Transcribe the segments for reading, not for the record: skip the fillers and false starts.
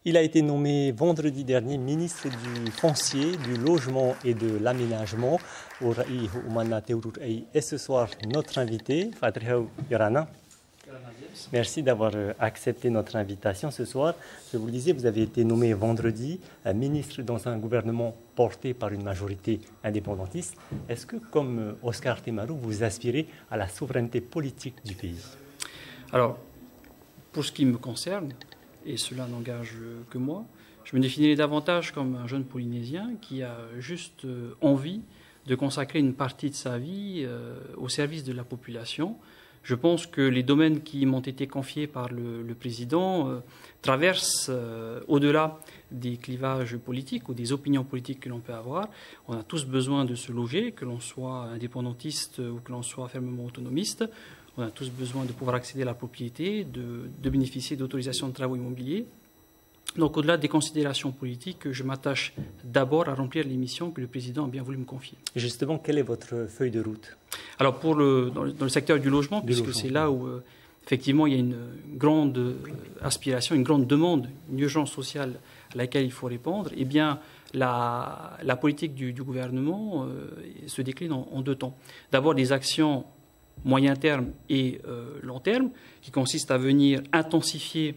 Il a été nommé vendredi dernier ministre du Foncier, du Logement et de l'Aménagement. Et ce soir, notre invité, Fadriou Yorana. Merci d'avoir accepté notre invitation ce soir. Je vous le disais, vous avez été nommé vendredi ministre dans un gouvernement porté par une majorité indépendantiste. Est-ce que, comme Oscar Temarou, vous aspirez à la souveraineté politique du pays? Alors, pour ce qui me concerne, et cela n'engage que moi, je me définirais davantage comme un jeune Polynésien qui a juste envie de consacrer une partie de sa vie au service de la population. Je pense que les domaines qui m'ont été confiés par le président traversent au-delà des clivages politiques ou des opinions politiques que l'on peut avoir. On a tous besoin de se loger, que l'on soit indépendantiste ou que l'on soit fermement autonomiste. On a tous besoin de pouvoir accéder à la propriété, de bénéficier d'autorisations de travaux immobiliers. Donc, au-delà des considérations politiques, je m'attache d'abord à remplir les missions que le président a bien voulu me confier. Et justement, quelle est votre feuille de route? Alors, dans le secteur du logement, puisque c'est là où, effectivement, il y a une grande aspiration, une grande demande, une urgence sociale à laquelle il faut répondre, eh bien, la politique du gouvernement se décline en deux temps. D'abord, des actions moyen terme et long terme, qui consistent à venir intensifier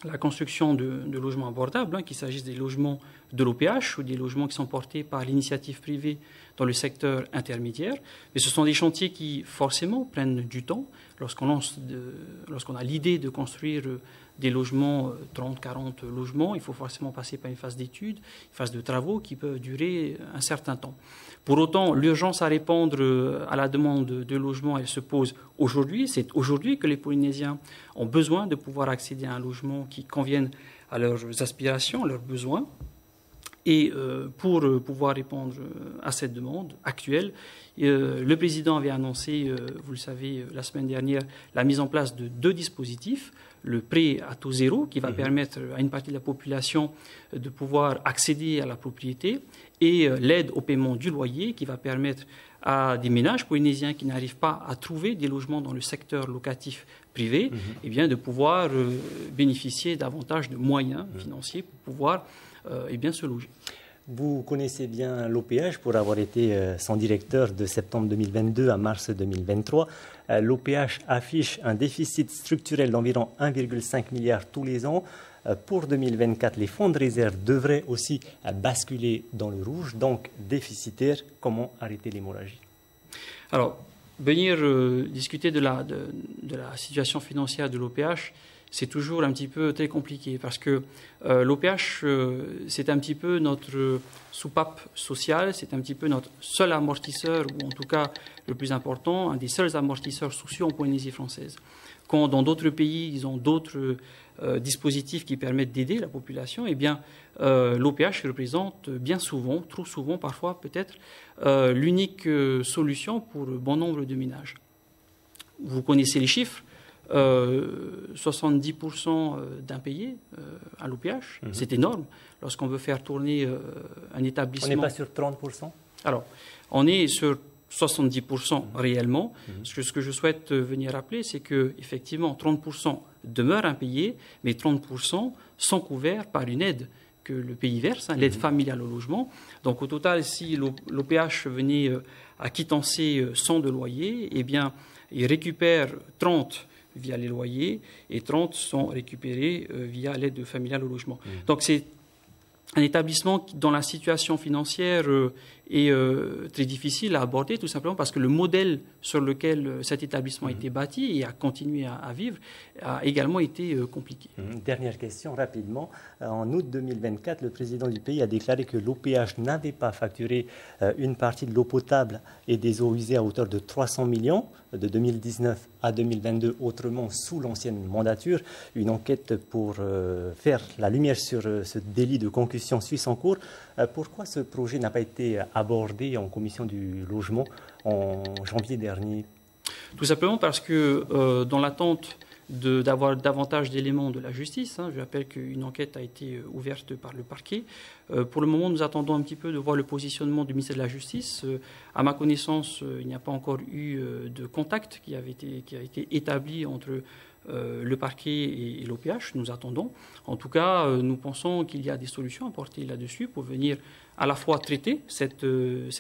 la construction de logements abordables, qu'il s'agisse des logements de l'OPH ou des logements qui sont portés par l'initiative privée dans le secteur intermédiaire. Mais ce sont des chantiers qui, forcément, prennent du temps. Lorsqu'on a l'idée de construire des logements, 30, 40 logements, il faut forcément passer par une phase d'études, une phase de travaux qui peuvent durer un certain temps. Pour autant, l'urgence à répondre à la demande de logement, elle se pose aujourd'hui. C'est aujourd'hui que les Polynésiens ont besoin de pouvoir accéder à un logement qui convienne à leurs aspirations, à leurs besoins. Et pour pouvoir répondre à cette demande actuelle, le président avait annoncé, vous le savez, la semaine dernière, la mise en place de deux dispositifs. Le prêt à taux zéro, qui va permettre à une partie de la population de pouvoir accéder à la propriété, et l'aide au paiement du loyer, qui va permettre à des ménages polynésiens qui n'arrivent pas à trouver des logements dans le secteur locatif privé, eh bien, de pouvoir bénéficier davantage de moyens financiers pour pouvoir se loger. Vous connaissez bien l'OPH pour avoir été son directeur de septembre 2022 à mars 2023. L'OPH affiche un déficit structurel d'environ 1,5 milliard tous les ans. Pour 2024, les fonds de réserve devraient aussi basculer dans le rouge, donc déficitaire. Comment arrêter l'hémorragie? Alors, venir discuter de la situation financière de l'OPH, c'est toujours un petit peu très compliqué parce que l'OPH, c'est un petit peu notre soupape sociale, c'est un petit peu notre seul amortisseur, ou en tout cas le plus important, un des seuls amortisseurs sociaux en Polynésie française. Quand dans d'autres pays, ils ont d'autres dispositifs qui permettent d'aider la population, eh bien, l'OPH représente bien souvent, trop souvent parfois peut-être, l'unique solution pour bon nombre de ménages. Vous connaissez les chiffres. 70% d'impayés à l'OPH, c'est énorme. Lorsqu'on veut faire tourner un établissement... On n'est pas sur 30%? Alors, on est sur 70% réellement. Ce que je souhaite venir rappeler, c'est qu'effectivement, 30% demeurent impayés, mais 30% sont couverts par une aide que le pays verse, l'aide familiale au logement. Donc, au total, si l'OPH venait à quittancer 100 de loyer, eh bien, il récupère 30 via les loyers, et 30 sont récupérés via l'aide familiale au logement. Donc c'est un établissement dont la situation financière est très difficile à aborder, tout simplement parce que le modèle sur lequel cet établissement a été bâti et a continué à vivre a également été compliqué. Dernière question, rapidement. En août 2024, le président du pays a déclaré que l'OPH n'avait pas facturé une partie de l'eau potable et des eaux usées à hauteur de 300 millions de 2019 à 2022, autrement sous l'ancienne mandature. Une enquête pour faire la lumière sur ce délit de concussion suisse en cours. Pourquoi ce projet n'a pas été abordé en commission du logement en janvier dernier? Tout simplement parce que dans l'attente d'avoir davantage d'éléments de la justice, je rappelle qu'une enquête a été ouverte par le parquet. Pour le moment, nous attendons un petit peu de voir le positionnement du ministère de la Justice. À ma connaissance, il n'y a pas encore eu de contact qui a été établi entre le parquet et l'OPH, nous attendons. En tout cas, nous pensons qu'il y a des solutions à apporter là-dessus pour venir à la fois traiter cette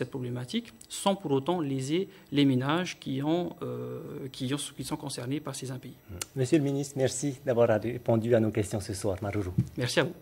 problématique sans pour autant léser les ménages qui sont concernés par ces impayés. Monsieur le ministre, merci d'avoir répondu à nos questions ce soir. Marourou. Merci à vous.